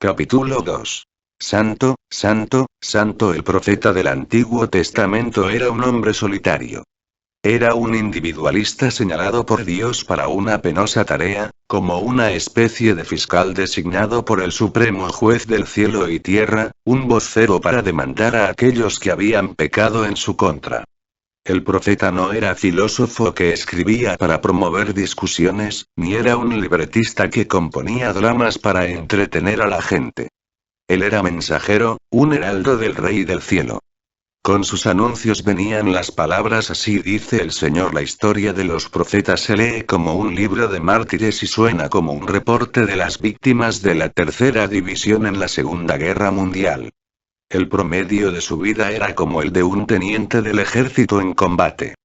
Capítulo 2. Santo, santo, santo. El profeta del Antiguo Testamento era un hombre solitario. Era un individualista señalado por Dios para una penosa tarea, como una especie de fiscal designado por el supremo juez del cielo y tierra, un vocero para demandar a aquellos que habían pecado en su contra. El profeta no era filósofo que escribía para promover discusiones, ni era un libretista que componía dramas para entretener a la gente. Él era mensajero, un heraldo del Rey del Cielo. Con sus anuncios venían las palabras: así dice el Señor. La historia de los profetas se lee como un libro de mártires y suena como un reporte de las víctimas de la Tercera División en la Segunda Guerra Mundial. El promedio de su vida era como el de un teniente del ejército en combate.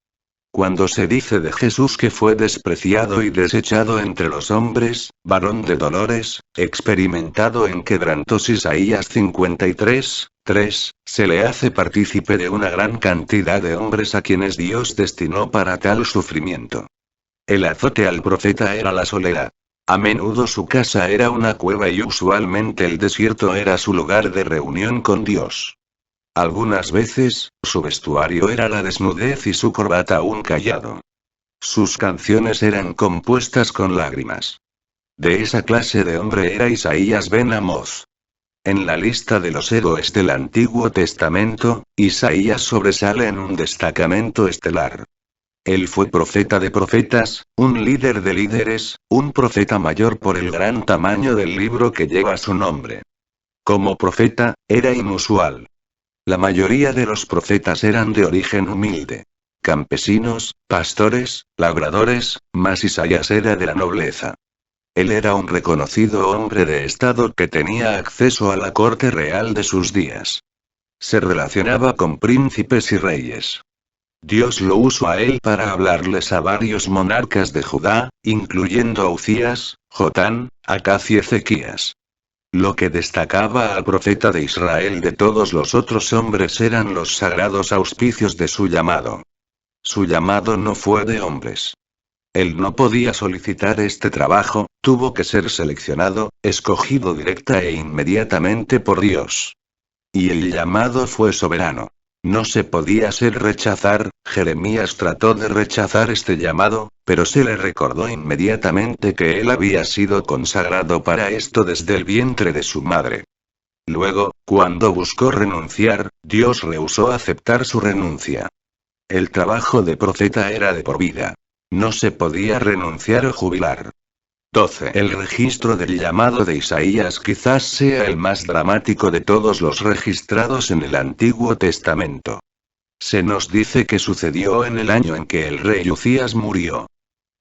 Cuando se dice de Jesús que fue despreciado y desechado entre los hombres, varón de dolores, experimentado en quebrantos, Isaías 53:3, se le hace partícipe de una gran cantidad de hombres a quienes Dios destinó para tal sufrimiento. El azote al profeta era la soledad. A menudo su casa era una cueva y usualmente el desierto era su lugar de reunión con Dios. Algunas veces, su vestuario era la desnudez y su corbata un cayado. Sus canciones eran compuestas con lágrimas. De esa clase de hombre era Isaías ben Amoz. En la lista de los héroes del Antiguo Testamento, Isaías sobresale en un destacamento estelar. Él fue profeta de profetas, un líder de líderes, un profeta mayor por el gran tamaño del libro que lleva su nombre. Como profeta, era inusual. La mayoría de los profetas eran de origen humilde. Campesinos, pastores, labradores, mas Isaías era de la nobleza. Él era un reconocido hombre de estado que tenía acceso a la corte real de sus días. Se relacionaba con príncipes y reyes. Dios lo usó a él para hablarles a varios monarcas de Judá, incluyendo a Uzías, Jotán, Acaz y Ezequías. Lo que destacaba al profeta de Israel de todos los otros hombres eran los sagrados auspicios de su llamado. Su llamado no fue de hombres. Él no podía solicitar este trabajo, tuvo que ser seleccionado, escogido directa e inmediatamente por Dios. Y el llamado fue soberano. No se podía ser rechazar. Jeremías trató de rechazar este llamado, pero se le recordó inmediatamente que él había sido consagrado para esto desde el vientre de su madre. Luego, cuando buscó renunciar, Dios rehusó aceptar su renuncia. El trabajo de profeta era de por vida. No se podía renunciar o jubilar. 12. El registro del llamado de Isaías quizás sea el más dramático de todos los registrados en el Antiguo Testamento. Se nos dice que sucedió en el año en que el rey Uzías murió.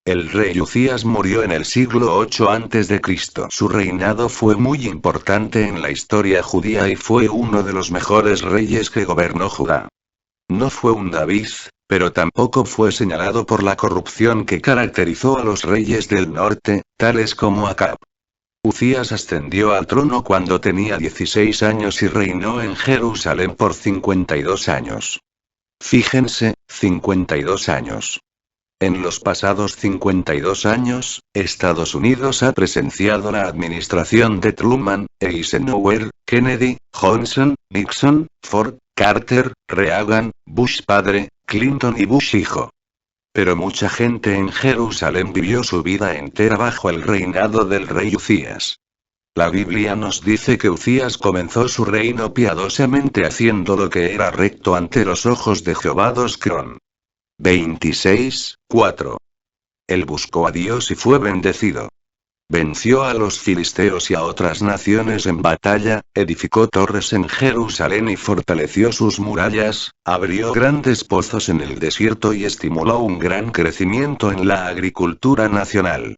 El rey Uzías murió en el siglo 8 a.C. Su reinado fue muy importante en la historia judía y fue uno de los mejores reyes que gobernó Judá. No fue un David, pero tampoco fue señalado por la corrupción que caracterizó a los reyes del norte, tales como Acab. Uzías ascendió al trono cuando tenía 16 años y reinó en Jerusalén por 52 años. Fíjense, 52 años. En los pasados 52 años, Estados Unidos ha presenciado la administración de Truman, Eisenhower, Kennedy, Johnson, Nixon, Ford, Carter, Reagan, Bush padre, Clinton y Bush hijo. Pero mucha gente en Jerusalén vivió su vida entera bajo el reinado del rey Uzías. La Biblia nos dice que Uzías comenzó su reino piadosamente haciendo lo que era recto ante los ojos de Jehová. 2 Cron. 26:4. Él buscó a Dios y fue bendecido. Venció a los filisteos y a otras naciones en batalla, edificó torres en Jerusalén y fortaleció sus murallas, abrió grandes pozos en el desierto y estimuló un gran crecimiento en la agricultura nacional.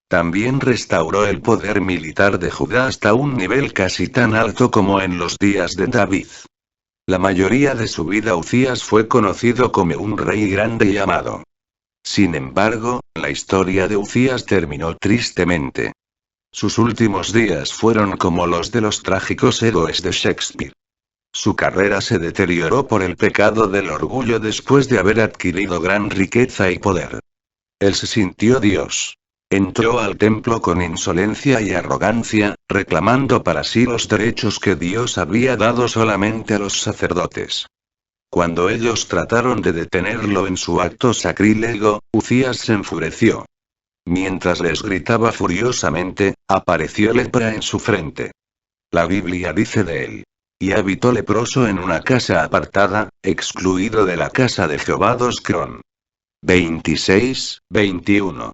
También restauró el poder militar de Judá hasta un nivel casi tan alto como en los días de David. La mayoría de su vida Uzías fue conocido como un rey grande y amado. Sin embargo, la historia de Uzías terminó tristemente. Sus últimos días fueron como los de los trágicos héroes de Shakespeare. Su carrera se deterioró por el pecado del orgullo después de haber adquirido gran riqueza y poder. Él se sintió Dios. Entró al templo con insolencia y arrogancia, reclamando para sí los derechos que Dios había dado solamente a los sacerdotes. Cuando ellos trataron de detenerlo en su acto sacrílego, Uzías se enfureció. Mientras les gritaba furiosamente, apareció lepra en su frente. La Biblia dice de él: y habitó leproso en una casa apartada, excluido de la casa de Jehová. 2 Cron. 26-21.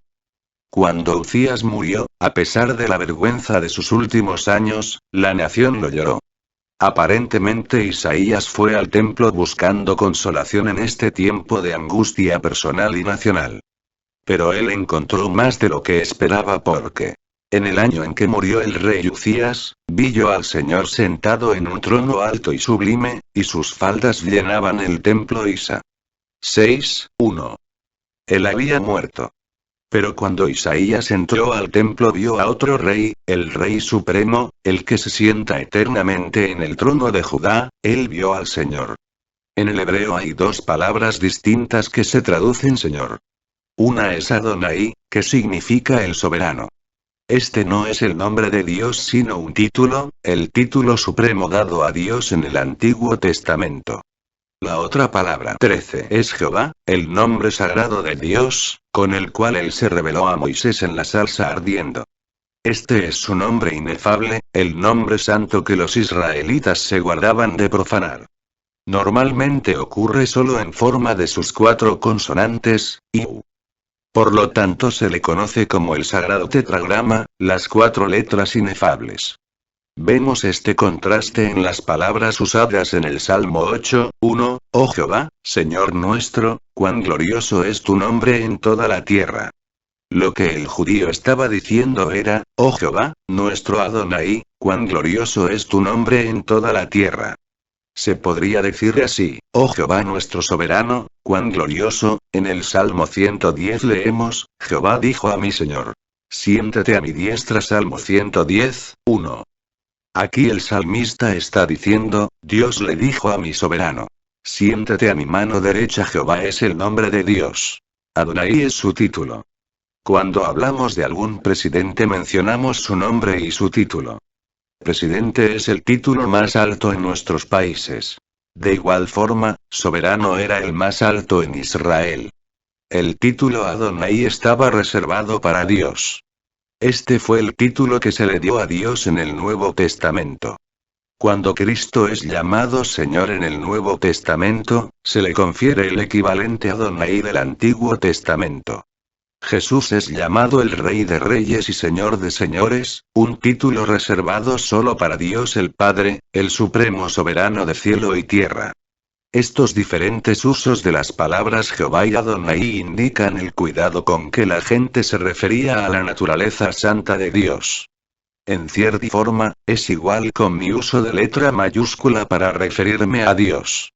Cuando Uzías murió, a pesar de la vergüenza de sus últimos años, la nación lo lloró. Aparentemente Isaías fue al templo buscando consolación en este tiempo de angustia personal y nacional. Pero él encontró más de lo que esperaba porque, en el año en que murió el rey Uzías, vi yo al Señor sentado en un trono alto y sublime, y sus faldas llenaban el templo. Isa. 6:1. Él había muerto. Pero cuando Isaías entró al templo vio a otro rey, el Rey Supremo, el que se sienta eternamente en el trono de Judá. Él vio al Señor. En el hebreo hay dos palabras distintas que se traducen Señor. Una es Adonai, que significa el soberano. Este no es el nombre de Dios sino un título, el título supremo dado a Dios en el Antiguo Testamento. La otra palabra 13 es Jehová, el nombre sagrado de Dios, con el cual él se reveló a Moisés en la zarza ardiendo. Este es su nombre inefable, el nombre santo que los israelitas se guardaban de profanar. Normalmente ocurre solo en forma de sus 4 consonantes, y u. Por lo tanto se le conoce como el sagrado tetragrama, las 4 letras inefables. Vemos este contraste en las palabras usadas en el Salmo 8:1, oh Jehová, Señor nuestro, cuán glorioso es tu nombre en toda la tierra. Lo que el judío estaba diciendo era, oh Jehová, nuestro Adonai, cuán glorioso es tu nombre en toda la tierra. Se podría decir así, oh Jehová nuestro soberano, cuán glorioso. En el Salmo 110 leemos, Jehová dijo a mi Señor: siéntate a mi diestra. Salmo 110:1. Aquí el salmista está diciendo, Dios le dijo a mi soberano: siéntate a mi mano derecha. Jehová es el nombre de Dios. Adonai es su título. Cuando hablamos de algún presidente mencionamos su nombre y su título. Presidente es el título más alto en nuestros países. De igual forma, soberano era el más alto en Israel. El título Adonai estaba reservado para Dios. Este fue el título que se le dio a Dios en el Nuevo Testamento. Cuando Cristo es llamado Señor en el Nuevo Testamento, se le confiere el equivalente Adonai del Antiguo Testamento. Jesús es llamado el Rey de Reyes y Señor de Señores, un título reservado solo para Dios el Padre, el Supremo Soberano de cielo y tierra. Estos diferentes usos de las palabras Jehová y Adonai indican el cuidado con que la gente se refería a la naturaleza santa de Dios. En cierta forma, es igual con mi uso de letra mayúscula para referirme a Dios.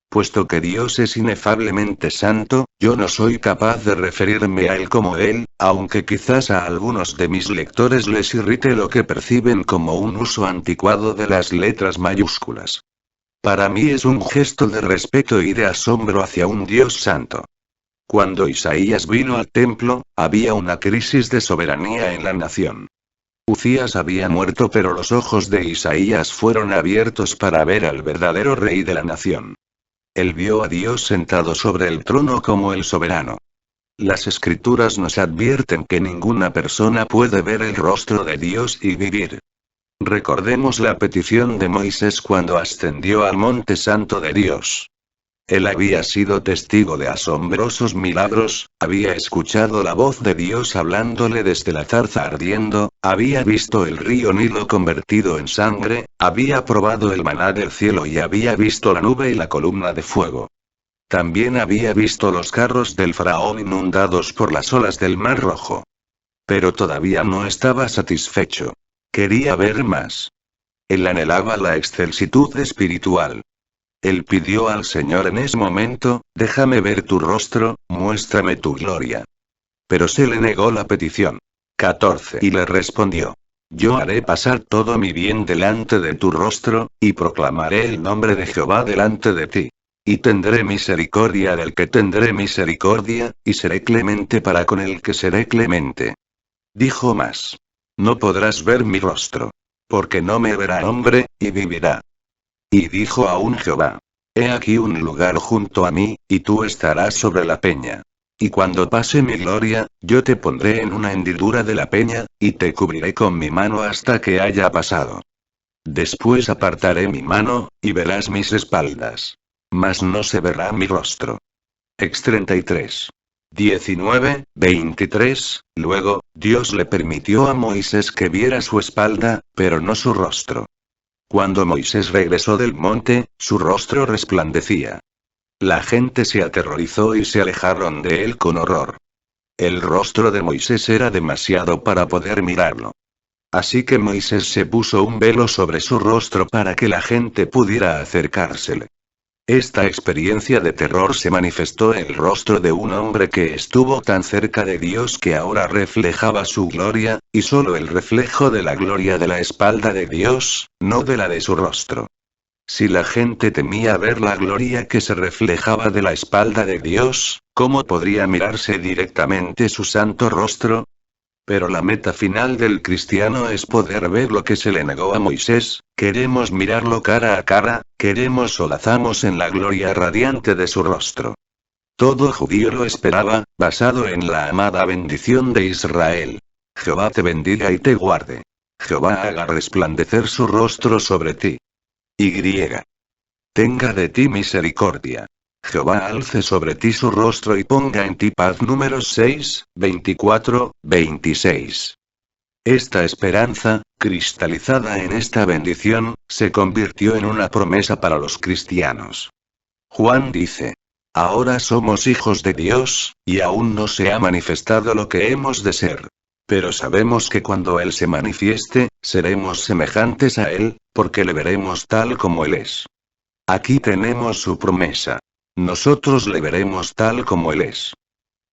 Puesto que Dios es inefablemente santo, yo no soy capaz de referirme a Él como Él, aunque quizás a algunos de mis lectores les irrite lo que perciben como un uso anticuado de las letras mayúsculas. Para mí es un gesto de respeto y de asombro hacia un Dios santo. Cuando Isaías vino al templo, había una crisis de soberanía en la nación. Uzías había muerto, pero los ojos de Isaías fueron abiertos para ver al verdadero rey de la nación. Él vio a Dios sentado sobre el trono como el soberano. Las escrituras nos advierten que ninguna persona puede ver el rostro de Dios y vivir. Recordemos la petición de Moisés cuando ascendió al monte santo de Dios. Él había sido testigo de asombrosos milagros, había escuchado la voz de Dios hablándole desde la zarza ardiendo, había visto el río Nilo convertido en sangre, había probado el maná del cielo y había visto la nube y la columna de fuego. También había visto los carros del faraón inundados por las olas del Mar Rojo. Pero todavía no estaba satisfecho. Quería ver más. Él anhelaba la excelsitud espiritual. Él pidió al Señor en ese momento, déjame ver tu rostro, muéstrame tu gloria. Pero se le negó la petición. 14. Y le respondió: yo haré pasar todo mi bien delante de tu rostro, y proclamaré el nombre de Jehová delante de ti. Y tendré misericordia del que tendré misericordia, y seré clemente para con el que seré clemente. Dijo más. No podrás ver mi rostro. Porque no me verá hombre, y vivirá. Y dijo aún Jehová. He aquí un lugar junto a mí, y tú estarás sobre la peña. Y cuando pase mi gloria, yo te pondré en una hendidura de la peña, y te cubriré con mi mano hasta que haya pasado. Después apartaré mi mano, y verás mis espaldas. Mas no se verá mi rostro. Ex 33. 19, 23, luego, Dios le permitió a Moisés que viera su espalda, pero no su rostro. Cuando Moisés regresó del monte, su rostro resplandecía. La gente se aterrorizó y se alejaron de él con horror. El rostro de Moisés era demasiado para poder mirarlo. Así que Moisés se puso un velo sobre su rostro para que la gente pudiera acercársele. Esta experiencia de terror se manifestó en el rostro de un hombre que estuvo tan cerca de Dios que ahora reflejaba su gloria, y solo el reflejo de la gloria de la espalda de Dios, no de la de su rostro. Si la gente temía ver la gloria que se reflejaba de la espalda de Dios, ¿cómo podría mirarse directamente su santo rostro? Pero la meta final del cristiano es poder ver lo que se le negó a Moisés, queremos mirarlo cara a cara, queremos solazamos en la gloria radiante de su rostro. Todo judío lo esperaba, basado en la amada bendición de Israel. Jehová te bendiga y te guarde. Jehová haga resplandecer su rostro sobre ti. Y. Tenga de ti misericordia. Jehová alce sobre ti su rostro y ponga en ti paz. Números 6, 24, 26. Esta esperanza, cristalizada en esta bendición, se convirtió en una promesa para los cristianos. Juan dice. Ahora somos hijos de Dios, y aún no se ha manifestado lo que hemos de ser. Pero sabemos que cuando Él se manifieste, seremos semejantes a Él, porque le veremos tal como Él es. Aquí tenemos su promesa. Nosotros le veremos tal como Él es.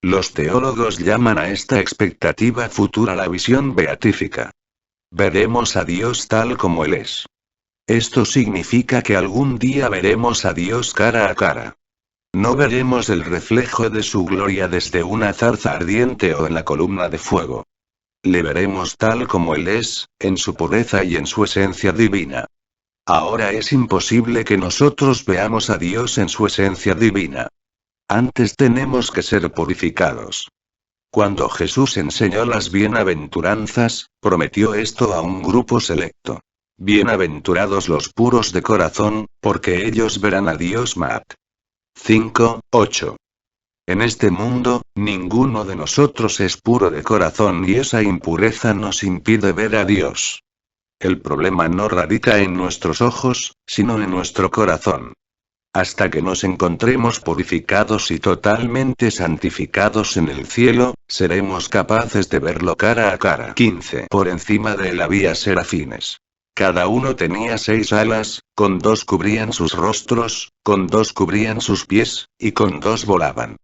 Los teólogos llaman a esta expectativa futura la visión beatífica. Veremos a Dios tal como Él es. Esto significa que algún día veremos a Dios cara a cara. No veremos el reflejo de su gloria desde una zarza ardiente o en la columna de fuego. Le veremos tal como Él es, en su pureza y en su esencia divina. Ahora es imposible que nosotros veamos a Dios en su esencia divina. Antes tenemos que ser purificados. Cuando Jesús enseñó las bienaventuranzas, prometió esto a un grupo selecto. Bienaventurados los puros de corazón, porque ellos verán a Dios. Mat. 5, 8. En este mundo, ninguno de nosotros es puro de corazón y esa impureza nos impide ver a Dios. El problema no radica en nuestros ojos, sino en nuestro corazón. Hasta que nos encontremos purificados y totalmente santificados en el cielo, seremos capaces de verlo cara a cara. 15. Por encima de él había serafines. Cada uno tenía 6 alas, con 2 cubrían sus rostros, con 2 cubrían sus pies, y con 2 volaban.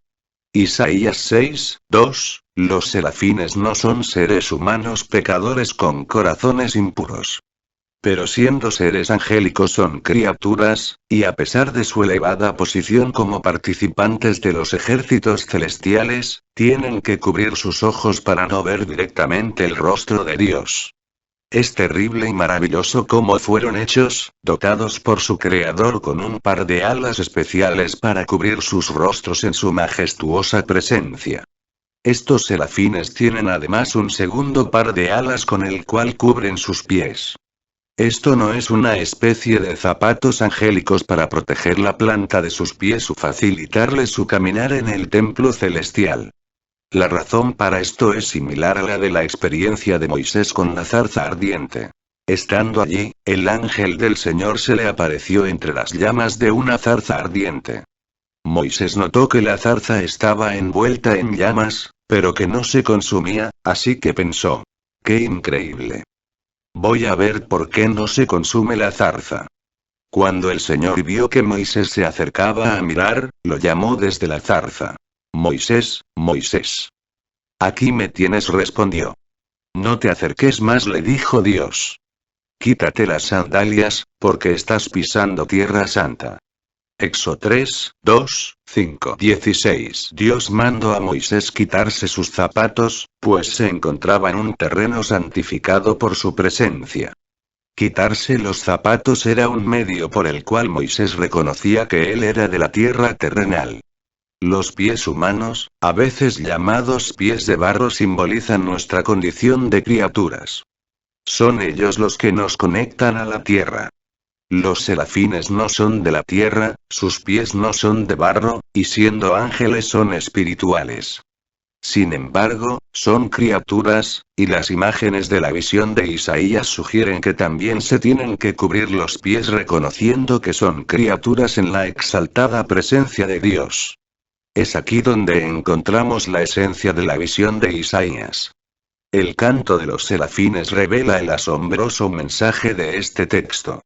Isaías 6, 2, los serafines no son seres humanos pecadores con corazones impuros. Pero siendo seres angélicos son criaturas, y a pesar de su elevada posición como participantes de los ejércitos celestiales, tienen que cubrir sus ojos para no ver directamente el rostro de Dios. Es terrible y maravilloso cómo fueron hechos, dotados por su creador con un par de alas especiales para cubrir sus rostros en su majestuosa presencia. Estos serafines tienen además un segundo par de alas con el cual cubren sus pies. Esto no es una especie de zapatos angélicos para proteger la planta de sus pies o facilitarles su caminar en el templo celestial. La razón para esto es similar a la de la experiencia de Moisés con la zarza ardiente. Estando allí, el ángel del Señor se le apareció entre las llamas de una zarza ardiente. Moisés notó que la zarza estaba envuelta en llamas, pero que no se consumía, así que pensó: ¡qué increíble! Voy a ver por qué no se consume la zarza. Cuando el Señor vio que Moisés se acercaba a mirar, lo llamó desde la zarza. Moisés, Moisés. Aquí me tienes, respondió. No te acerques más, le dijo Dios. Quítate las sandalias, porque estás pisando tierra santa. Éxodo 3, 2, 5, 16. Dios mandó a Moisés quitarse sus zapatos, pues se encontraba en un terreno santificado por su presencia. Quitarse los zapatos era un medio por el cual Moisés reconocía que él era de la tierra terrenal. Los pies humanos, a veces llamados pies de barro, simbolizan nuestra condición de criaturas. Son ellos los que nos conectan a la tierra. Los serafines no son de la tierra, sus pies no son de barro, y siendo ángeles son espirituales. Sin embargo, son criaturas, y las imágenes de la visión de Isaías sugieren que también se tienen que cubrir los pies reconociendo que son criaturas en la exaltada presencia de Dios. Es aquí donde encontramos la esencia de la visión de Isaías. El canto de los serafines revela el asombroso mensaje de este texto.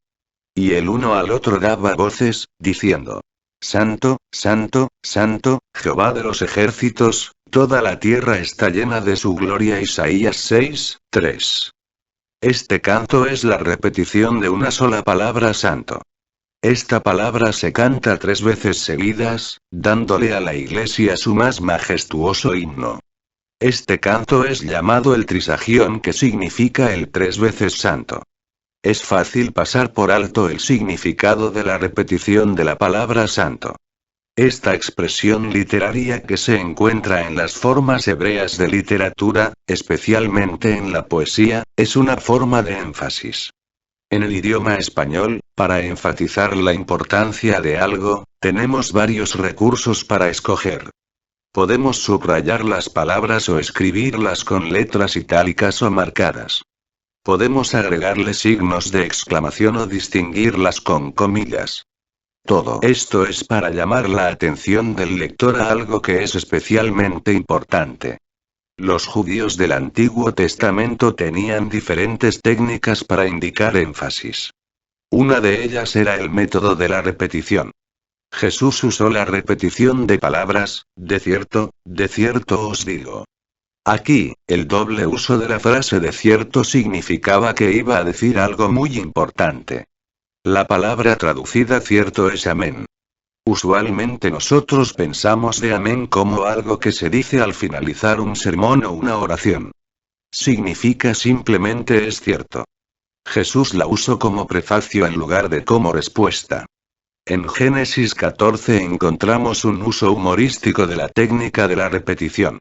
Y el uno al otro daba voces, diciendo: Santo, Santo, Santo, Jehová de los ejércitos, toda la tierra está llena de su gloria. Isaías 6, 3. Este canto es la repetición de una sola palabra santo. Esta palabra se canta 3 veces seguidas, dándole a la iglesia su más majestuoso himno. Este canto es llamado el trisagión, que significa el 3 veces santo. Es fácil pasar por alto el significado de la repetición de la palabra santo. Esta expresión literaria que se encuentra en las formas hebreas de literatura, especialmente en la poesía, es una forma de énfasis. En el idioma español, para enfatizar la importancia de algo, tenemos varios recursos para escoger. Podemos subrayar las palabras o escribirlas con letras itálicas o marcadas. Podemos agregarle signos de exclamación o distinguirlas con comillas. Todo esto es para llamar la atención del lector a algo que es especialmente importante. Los judíos del Antiguo Testamento tenían diferentes técnicas para indicar énfasis. Una de ellas era el método de la repetición. Jesús usó la repetición de palabras: de cierto os digo. Aquí, el doble uso de la frase de cierto significaba que iba a decir algo muy importante. La palabra traducida cierto es amén. Usualmente nosotros pensamos de amén como algo que se dice al finalizar un sermón o una oración. Significa simplemente es cierto. Jesús la usó como prefacio en lugar de como respuesta. En Génesis 14 encontramos un uso humorístico de la técnica de la repetición.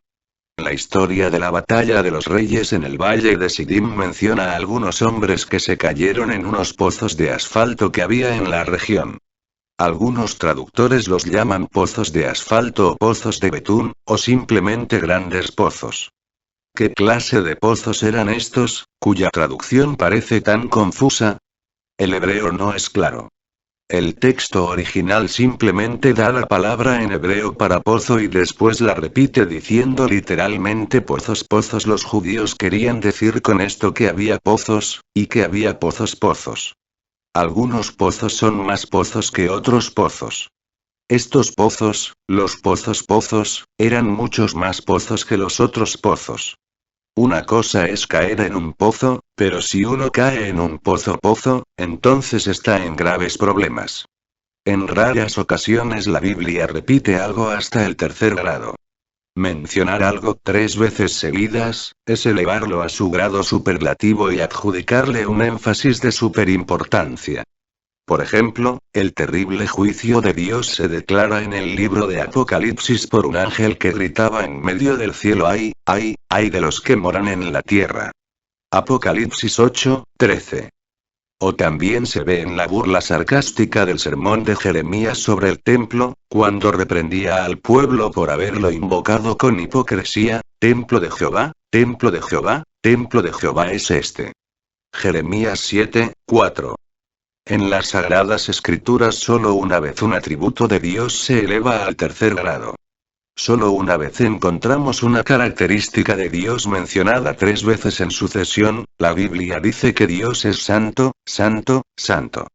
La historia de la batalla de los reyes en el valle de Sidim menciona a algunos hombres que se cayeron en unos pozos de asfalto que había en la región. Algunos traductores los llaman pozos de asfalto o pozos de betún, o simplemente grandes pozos. ¿Qué clase de pozos eran estos, cuya traducción parece tan confusa? El hebreo no es claro. El texto original simplemente da la palabra en hebreo para pozo y después la repite diciendo literalmente pozos. Los judíos querían decir con esto que había pozos, y que había pozos. Algunos pozos son más pozos que otros pozos. Estos pozos, los pozos, eran muchos más pozos que los otros pozos. Una cosa es caer en un pozo, pero si uno cae en un pozo, entonces está en graves problemas. En raras ocasiones la Biblia repite algo hasta el 3er grado. Mencionar algo 3 veces seguidas, es elevarlo a su grado superlativo y adjudicarle un énfasis de superimportancia. Por ejemplo, el terrible juicio de Dios se declara en el libro de Apocalipsis por un ángel que gritaba en medio del cielo: ¡ay, ay, ay de los que moran en la tierra! Apocalipsis 8, 13. O también se ve en la burla sarcástica del sermón de Jeremías sobre el templo, cuando reprendía al pueblo por haberlo invocado con hipocresía: templo de Jehová, templo de Jehová, templo de Jehová es este. Jeremías 7, 4. En las Sagradas Escrituras solo una vez un atributo de Dios se eleva al 3er grado. Solo una vez encontramos una característica de Dios mencionada 3 veces en sucesión. La Biblia dice que Dios es santo, santo, santo.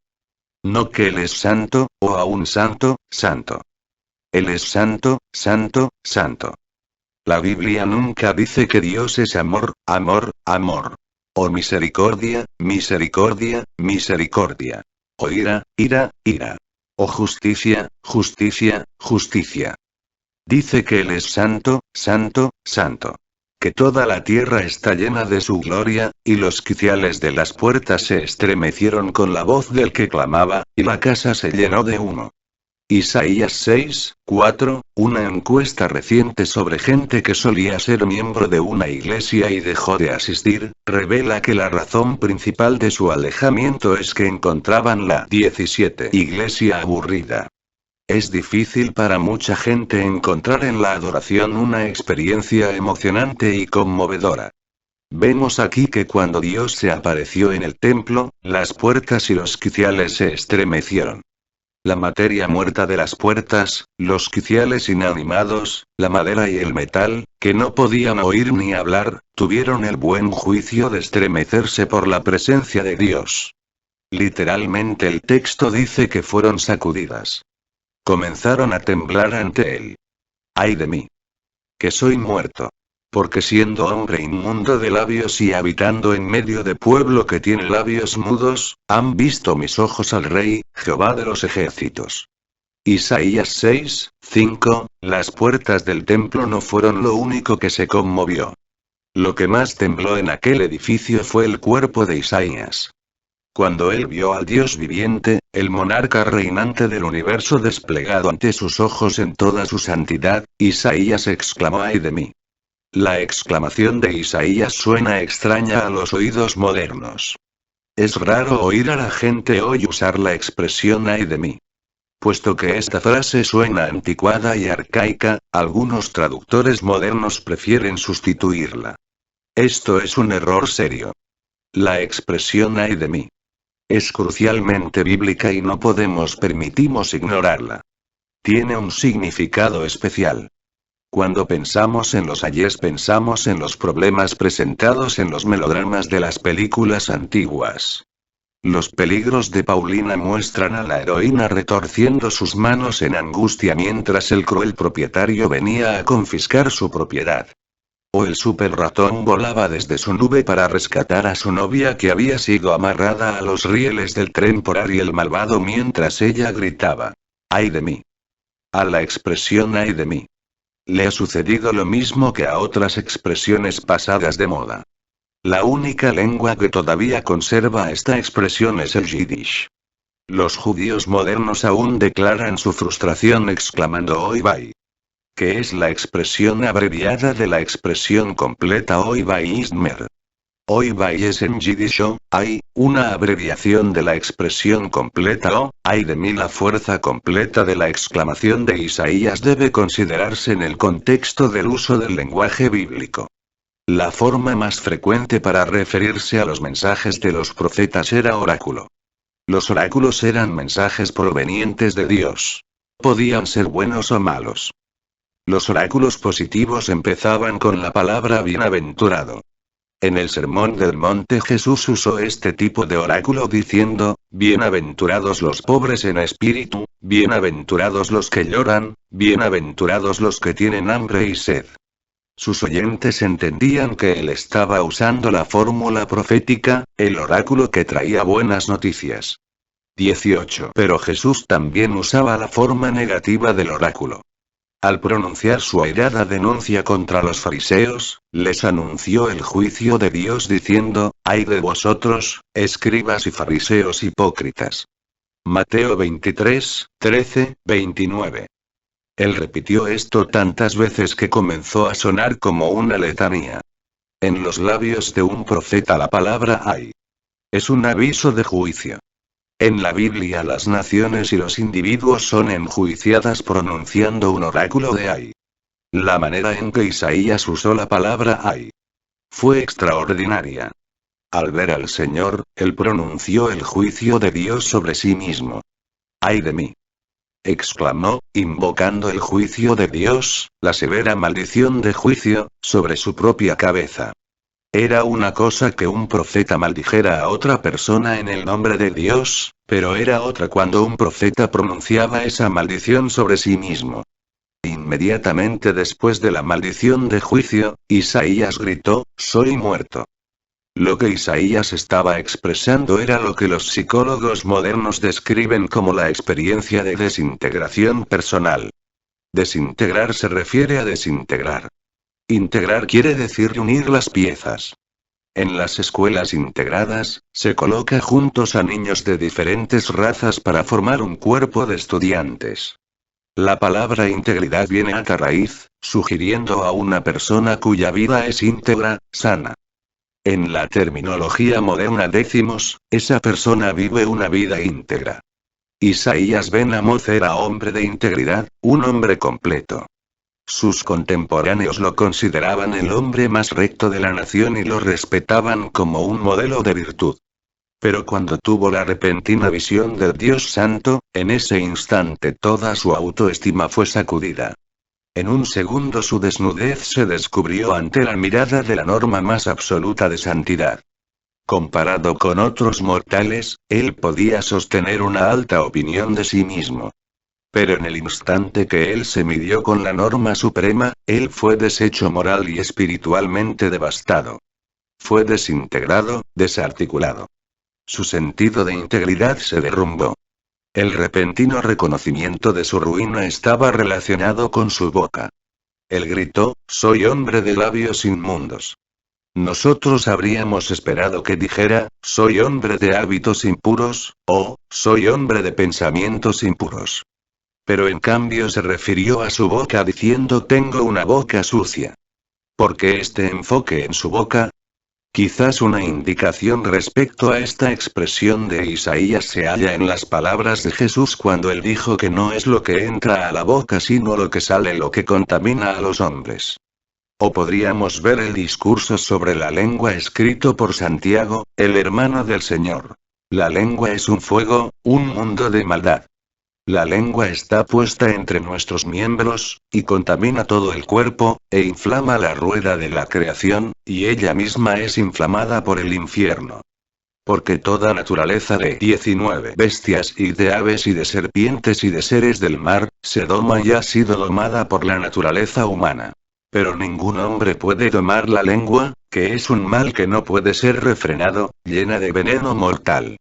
No que Él es santo, o aún santo, santo. Él es santo, santo, santo. La Biblia nunca dice que Dios es amor, amor, amor. O misericordia, misericordia, misericordia. O ira, ira, ira. Oh justicia, justicia, justicia. Dice que Él es santo, santo, santo. Que toda la tierra está llena de su gloria, y los quiciales de las puertas se estremecieron con la voz del que clamaba, y la casa se llenó de humo. Isaías 6:4, una encuesta reciente sobre gente que solía ser miembro de una iglesia y dejó de asistir, revela que la razón principal de su alejamiento es que encontraban la 17 iglesia aburrida. Es difícil para mucha gente encontrar en la adoración una experiencia emocionante y conmovedora. Vemos aquí que cuando Dios se apareció en el templo, las puertas y los quiciales se estremecieron. La materia muerta de las puertas, los quiciales inanimados, la madera y el metal, que no podían oír ni hablar, tuvieron el buen juicio de estremecerse por la presencia de Dios. Literalmente el texto dice que fueron sacudidas. Comenzaron a temblar ante él. ¡Ay de mí! Que soy muerto. Porque siendo hombre inmundo de labios y habitando en medio de pueblo que tiene labios mudos, han visto mis ojos al Rey, Jehová de los ejércitos. Isaías 6:5, las puertas del templo no fueron lo único que se conmovió. Lo que más tembló en aquel edificio fue el cuerpo de Isaías. Cuando él vio al Dios viviente, el monarca reinante del universo desplegado ante sus ojos en toda su santidad, Isaías exclamó: ¡ay de mí! La exclamación de Isaías suena extraña a los oídos modernos. Es raro oír a la gente hoy usar la expresión "ay de mí". Puesto que esta frase suena anticuada y arcaica, algunos traductores modernos prefieren sustituirla. Esto es un error serio. La expresión "ay de mí" es crucialmente bíblica y no permitimos ignorarla. Tiene un significado especial. Cuando pensamos en los ayes pensamos en los problemas presentados en los melodramas de las películas antiguas. Los peligros de Paulina muestran a la heroína retorciendo sus manos en angustia mientras el cruel propietario venía a confiscar su propiedad. O el super ratón volaba desde su nube para rescatar a su novia que había sido amarrada a los rieles del tren por Ariel malvado mientras ella gritaba: ¡ay de mí! A la expresión "ay de mí" le ha sucedido lo mismo que a otras expresiones pasadas de moda. La única lengua que todavía conserva esta expresión es el yiddish. Los judíos modernos aún declaran su frustración exclamando "oy vay", que es la expresión abreviada de la expresión completa "oy vay ismer". Oy vay es en yiddish "oh, ay", una abreviación de la expresión completa "oh, ay de mí". La fuerza completa de la exclamación de Isaías debe considerarse en el contexto del uso del lenguaje bíblico. La forma más frecuente para referirse a los mensajes de los profetas era oráculo. Los oráculos eran mensajes provenientes de Dios. Podían ser buenos o malos. Los oráculos positivos empezaban con la palabra bienaventurado. En el Sermón del Monte Jesús usó este tipo de oráculo diciendo: bienaventurados los pobres en espíritu, bienaventurados los que lloran, bienaventurados los que tienen hambre y sed. Sus oyentes entendían que él estaba usando la fórmula profética, el oráculo que traía buenas noticias. 18. Pero Jesús también usaba la forma negativa del oráculo. Al pronunciar su airada denuncia contra los fariseos, les anunció el juicio de Dios diciendo: ¡ay de vosotros, escribas y fariseos hipócritas! Mateo 23:13-29. Él repitió esto tantas veces que comenzó a sonar como una letanía. En los labios de un profeta la palabra "ay" es un aviso de juicio. En la Biblia las naciones y los individuos son enjuiciadas pronunciando un oráculo de "ay". La manera en que Isaías usó la palabra "ay" fue extraordinaria. Al ver al Señor, él pronunció el juicio de Dios sobre sí mismo. «¡ay de mí!», exclamó, invocando el juicio de Dios, la severa maldición de juicio, sobre su propia cabeza. Era una cosa que un profeta maldijera a otra persona en el nombre de Dios, pero era otra cuando un profeta pronunciaba esa maldición sobre sí mismo. Inmediatamente después de la maldición de juicio, Isaías gritó: «Soy muerto». Lo que Isaías estaba expresando era lo que los psicólogos modernos describen como la experiencia de desintegración personal. Desintegrar se refiere a desintegrar. Integrar quiere decir unir las piezas. En las escuelas integradas, se coloca juntos a niños de diferentes razas para formar un cuerpo de estudiantes. La palabra integridad viene a raíz, sugiriendo a una persona cuya vida es íntegra, sana. En la terminología moderna decimos, esa persona vive una vida íntegra. Isaías ben Amoz era hombre de integridad, un hombre completo. Sus contemporáneos lo consideraban el hombre más recto de la nación y lo respetaban como un modelo de virtud. Pero cuando tuvo la repentina visión del Dios Santo, en ese instante toda su autoestima fue sacudida. En un segundo su desnudez se descubrió ante la mirada de la norma más absoluta de santidad. Comparado con otros mortales, él podía sostener una alta opinión de sí mismo. Pero en el instante que él se midió con la norma suprema, él fue deshecho moral y espiritualmente devastado. Fue desintegrado, desarticulado. Su sentido de integridad se derrumbó. El repentino reconocimiento de su ruina estaba relacionado con su boca. Él gritó, soy hombre de labios inmundos. Nosotros habríamos esperado que dijera, soy hombre de hábitos impuros, o, soy hombre de pensamientos impuros. Pero en cambio se refirió a su boca diciendo tengo una boca sucia. ¿Por qué este enfoque en su boca? Quizás una indicación respecto a esta expresión de Isaías se halla en las palabras de Jesús cuando él dijo que no es lo que entra a la boca sino lo que sale lo que contamina a los hombres. O podríamos ver el discurso sobre la lengua escrito por Santiago, el hermano del Señor. La lengua es un fuego, un mundo de maldad. La lengua está puesta entre nuestros miembros, y contamina todo el cuerpo, e inflama la rueda de la creación, y ella misma es inflamada por el infierno. Porque toda naturaleza de 19 bestias y de aves y de serpientes y de seres del mar, se doma y ha sido domada por la naturaleza humana. Pero ningún hombre puede domar la lengua, que es un mal que no puede ser refrenado, llena de veneno mortal.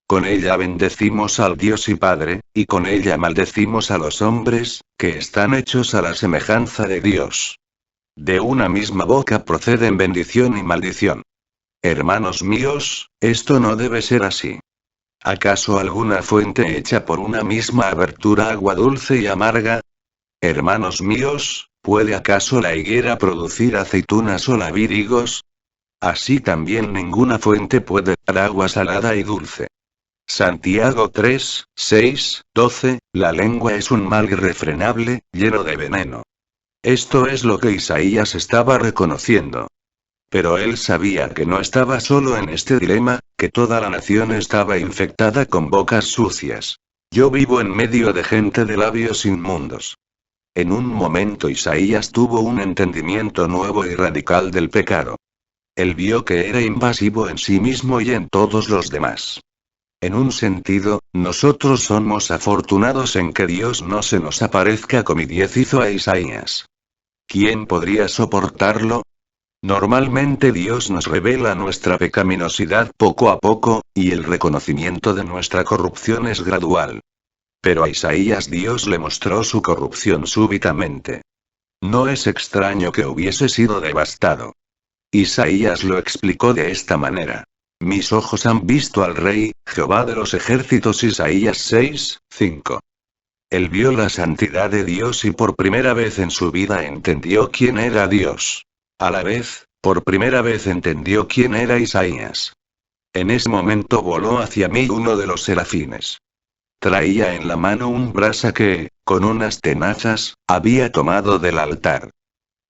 Con ella bendecimos al Dios y Padre, y con ella maldecimos a los hombres, que están hechos a la semejanza de Dios. De una misma boca proceden bendición y maldición. Hermanos míos, esto no debe ser así. ¿Acaso alguna fuente hecha por una misma abertura agua dulce y amarga? Hermanos míos, ¿puede acaso la higuera producir aceitunas o la vid higos? Así también ninguna fuente puede dar agua salada y dulce. Santiago 3, 6, 12, la lengua es un mal irrefrenable, lleno de veneno. Esto es lo que Isaías estaba reconociendo. Pero él sabía que no estaba solo en este dilema, que toda la nación estaba infectada con bocas sucias. Yo vivo en medio de gente de labios inmundos. En un momento Isaías tuvo un entendimiento nuevo y radical del pecado. Él vio que era invasivo en sí mismo y en todos los demás. En un sentido, nosotros somos afortunados en que Dios no se nos aparezca como hizo a Isaías. ¿Quién podría soportarlo? Normalmente Dios nos revela nuestra pecaminosidad poco a poco, y el reconocimiento de nuestra corrupción es gradual. Pero a Isaías Dios le mostró su corrupción súbitamente. No es extraño que hubiese sido devastado. Isaías lo explicó de esta manera. Mis ojos han visto al Rey, Jehová de los ejércitos. Isaías 6, 5. Él vio la santidad de Dios y por primera vez en su vida entendió quién era Dios. A la vez, por primera vez entendió quién era Isaías. En ese momento voló hacia mí uno de los serafines. Traía en la mano un brasa que, con unas tenazas, había tomado del altar.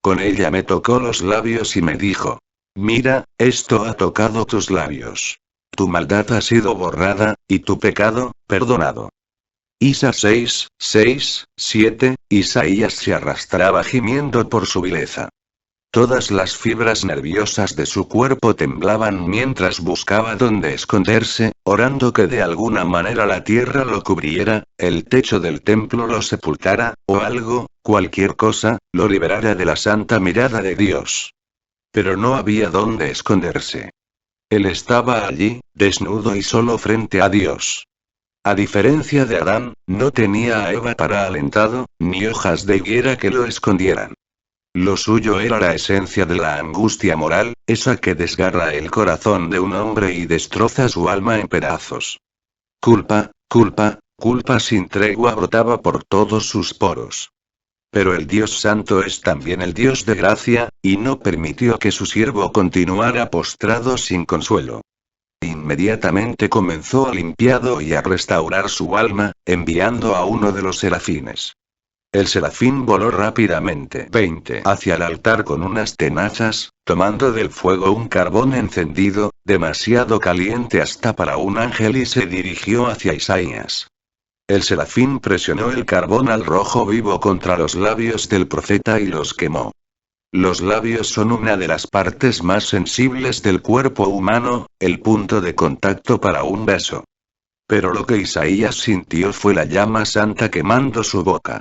Con ella me tocó los labios y me dijo: mira, esto ha tocado tus labios. Tu maldad ha sido borrada, y tu pecado, perdonado. Isa 6, 6, 7, Isaías se arrastraba gimiendo por su vileza. Todas las fibras nerviosas de su cuerpo temblaban mientras buscaba dónde esconderse, orando que de alguna manera la tierra lo cubriera, el techo del templo lo sepultara, o algo, cualquier cosa, lo liberara de la santa mirada de Dios. Pero no había dónde esconderse. Él estaba allí, desnudo y solo frente a Dios. A diferencia de Adán, no tenía a Eva para alentado, ni hojas de higuera que lo escondieran. Lo suyo era la esencia de la angustia moral, esa que desgarra el corazón de un hombre y destroza su alma en pedazos. Culpa, culpa, culpa sin tregua brotaba por todos sus poros. Pero el Dios Santo es también el Dios de gracia, y no permitió que su siervo continuara postrado sin consuelo. Inmediatamente comenzó a limpiado y a restaurar su alma, enviando a uno de los serafines. El serafín voló rápidamente 20 hacia el altar con unas tenazas, tomando del fuego un carbón encendido, demasiado caliente hasta para un ángel y se dirigió hacia Isaías. El serafín presionó el carbón al rojo vivo contra los labios del profeta y los quemó. Los labios son una de las partes más sensibles del cuerpo humano, el punto de contacto para un beso. Pero lo que Isaías sintió fue la llama santa quemando su boca.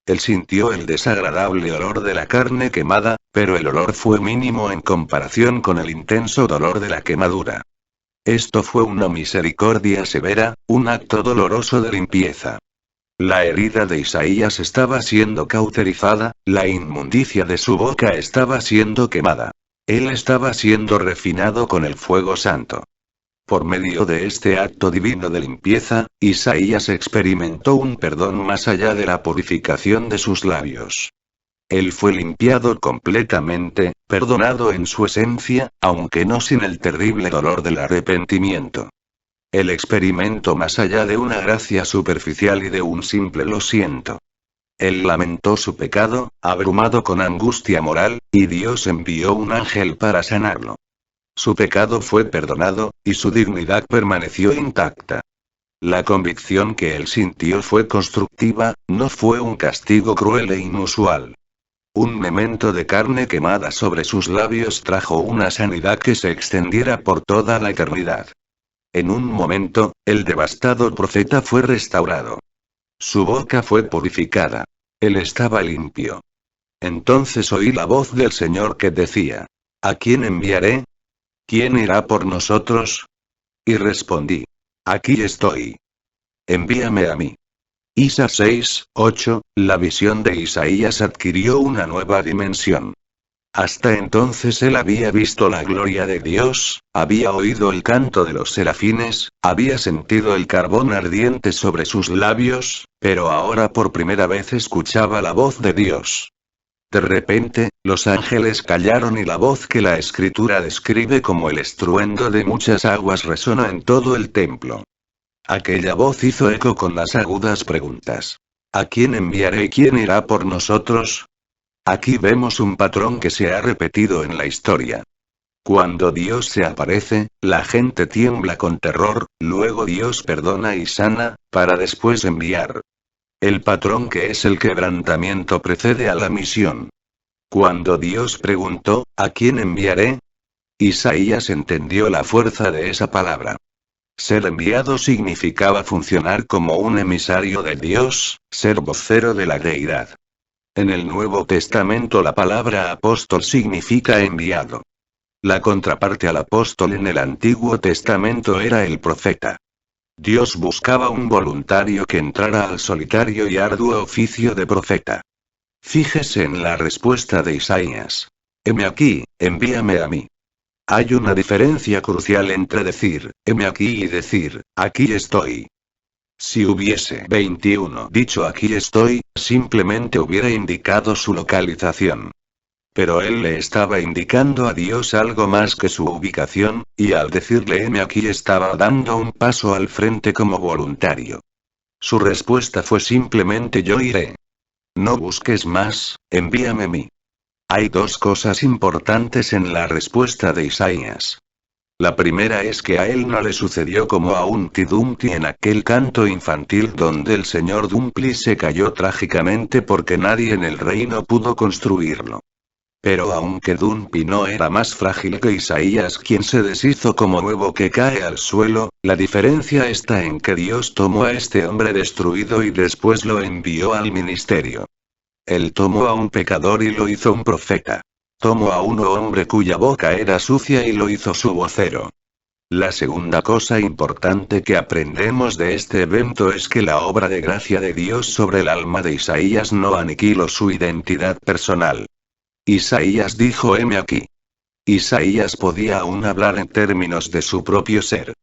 Él sintió el desagradable olor de la carne quemada, pero el olor fue mínimo en comparación con el intenso dolor de la quemadura. Esto fue una misericordia severa, un acto doloroso de limpieza. La herida de Isaías estaba siendo cauterizada, la inmundicia de su boca estaba siendo quemada. Él estaba siendo refinado con el fuego santo. Por medio de este acto divino de limpieza, Isaías experimentó un perdón más allá de la purificación de sus labios. Él fue limpiado completamente, perdonado en su esencia, aunque no sin el terrible dolor del arrepentimiento. Él experimentó más allá de una gracia superficial y de un simple lo siento. Él lamentó su pecado, abrumado con angustia moral, y Dios envió un ángel para sanarlo. Su pecado fue perdonado, y su dignidad permaneció intacta. La convicción que él sintió fue constructiva, no fue un castigo cruel e inusual. Un memento de carne quemada sobre sus labios trajo una sanidad que se extendiera por toda la eternidad. En un momento, el devastado profeta fue restaurado. Su boca fue purificada. Él estaba limpio. Entonces oí la voz del Señor que decía: ¿A quién enviaré? ¿Quién irá por nosotros? Y respondí: Aquí estoy. Envíame a mí. Isaías 6:8, la visión de Isaías adquirió una nueva dimensión. Hasta entonces él había visto la gloria de Dios, había oído el canto de los serafines, había sentido el carbón ardiente sobre sus labios, pero ahora por primera vez escuchaba la voz de Dios. De repente, los ángeles callaron y la voz que la escritura describe como el estruendo de muchas aguas resonó en todo el templo. Aquella voz hizo eco con las agudas preguntas: ¿A quién enviaré y quién irá por nosotros? Aquí vemos un patrón que se ha repetido en la historia. Cuando Dios se aparece, la gente tiembla con terror, luego Dios perdona y sana, para después enviar. El patrón que es el quebrantamiento precede a la misión. Cuando Dios preguntó, ¿a quién enviaré? Isaías entendió la fuerza de esa palabra. Ser enviado significaba funcionar como un emisario de Dios, ser vocero de la deidad. En el Nuevo Testamento la palabra apóstol significa enviado. La contraparte al apóstol en el Antiguo Testamento era el profeta. Dios buscaba un voluntario que entrara al solitario y arduo oficio de profeta. Fíjese en la respuesta de Isaías: heme aquí, envíame a mí. Hay una diferencia crucial entre decir, heme aquí y decir, aquí estoy. Si hubiese 21 dicho aquí estoy, simplemente hubiera indicado su localización. Pero él le estaba indicando a Dios algo más que su ubicación, y al decirle heme aquí estaba dando un paso al frente como voluntario. Su respuesta fue simplemente yo iré. No busques más, envíame a mí. Hay dos cosas importantes en la respuesta de Isaías. La primera es que a él no le sucedió como a Humpty Dumpty en aquel canto infantil donde el señor Dumpty se cayó trágicamente porque nadie en el reino pudo construirlo. Pero aunque Dumpty no era más frágil que Isaías quien se deshizo como huevo que cae al suelo, la diferencia está en que Dios tomó a este hombre destruido y después lo envió al ministerio. Él tomó a un pecador y lo hizo un profeta. Tomó a un hombre cuya boca era sucia y lo hizo su vocero. La segunda cosa importante que aprendemos de este evento es que la obra de gracia de Dios sobre el alma de Isaías no aniquiló su identidad personal. Isaías dijo: heme aquí. Isaías podía aún hablar en términos de su propio ser.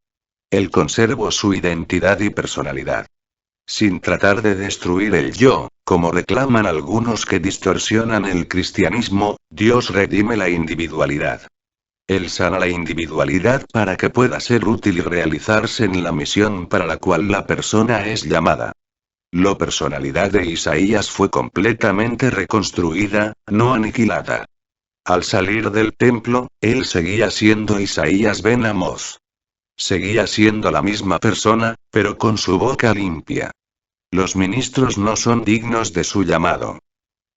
Él conservó su identidad y personalidad. Sin tratar de destruir el yo, como reclaman algunos que distorsionan el cristianismo, Dios redime la individualidad. Él sana la individualidad para que pueda ser útil y realizarse en la misión para la cual la persona es llamada. La personalidad de Isaías fue completamente reconstruida, no aniquilada. Al salir del templo, él seguía siendo Isaías ben Amoz. Seguía siendo la misma persona, pero con su boca limpia. Los ministros no son dignos de su llamado.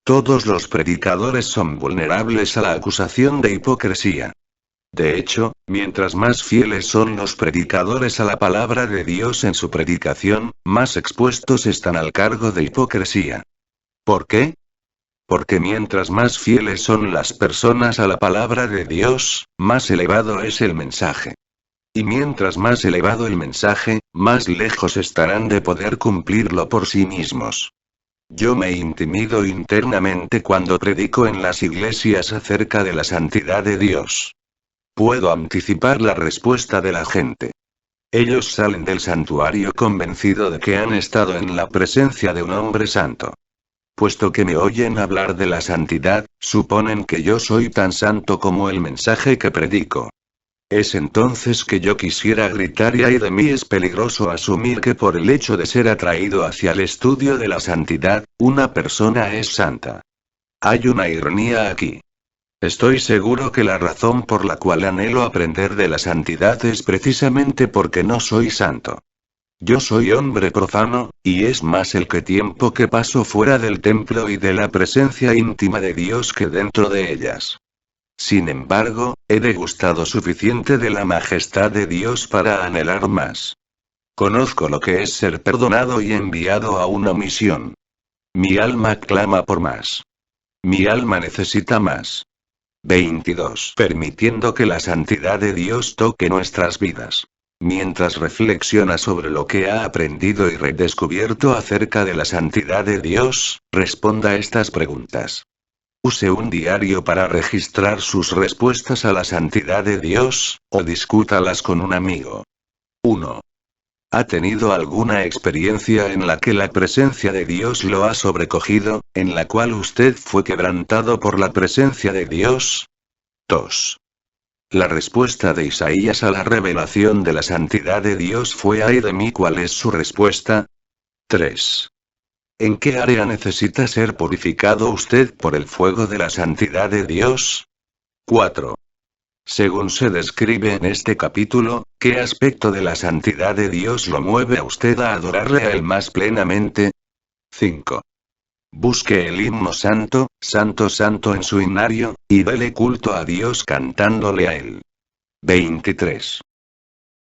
Todos los predicadores son vulnerables a la acusación de hipocresía. De hecho, mientras más fieles son los predicadores a la palabra de Dios en su predicación, más expuestos están al cargo de hipocresía. ¿Por qué? Porque mientras más fieles son las personas a la palabra de Dios, más elevado es el mensaje. Y mientras más elevado el mensaje, más lejos estarán de poder cumplirlo por sí mismos. Yo me intimido internamente cuando predico en las iglesias acerca de la santidad de Dios. Puedo anticipar la respuesta de la gente. Ellos salen del santuario convencido de que han estado en la presencia de un hombre santo. Puesto que me oyen hablar de la santidad, suponen que yo soy tan santo como el mensaje que predico. Es entonces que yo quisiera gritar: y ay de mí. Es peligroso asumir que por el hecho de ser atraído hacia el estudio de la santidad, una persona es santa. Hay una ironía aquí. Estoy seguro que la razón por la cual anhelo aprender de la santidad es precisamente porque no soy santo. Yo soy hombre profano, y es más el tiempo que paso fuera del templo y de la presencia íntima de Dios que dentro de ellas. Sin embargo, he degustado suficiente de la majestad de Dios para anhelar más. Conozco lo que es ser perdonado y enviado a una misión. Mi alma clama por más. Mi alma necesita más. 22. Permitiendo que la santidad de Dios toque nuestras vidas. Mientras reflexiona sobre lo que ha aprendido y redescubierto acerca de la santidad de Dios, responda estas preguntas. Use un diario para registrar sus respuestas a la santidad de Dios, o discútalas con un amigo. 1. ¿Ha tenido alguna experiencia en la que la presencia de Dios lo ha sobrecogido, en la cual usted fue quebrantado por la presencia de Dios? 2. La respuesta de Isaías a la revelación de la santidad de Dios fue: ay de mí. ¿Cuál es su respuesta? 3. ¿En qué área necesita ser purificado usted por el fuego de la santidad de Dios? 4. Según se describe en este capítulo, ¿qué aspecto de la santidad de Dios lo mueve a usted a adorarle a Él más plenamente? 5. Busque el himno Santo, Santo, Santo en su himnario, y dele culto a Dios cantándole a Él. 23.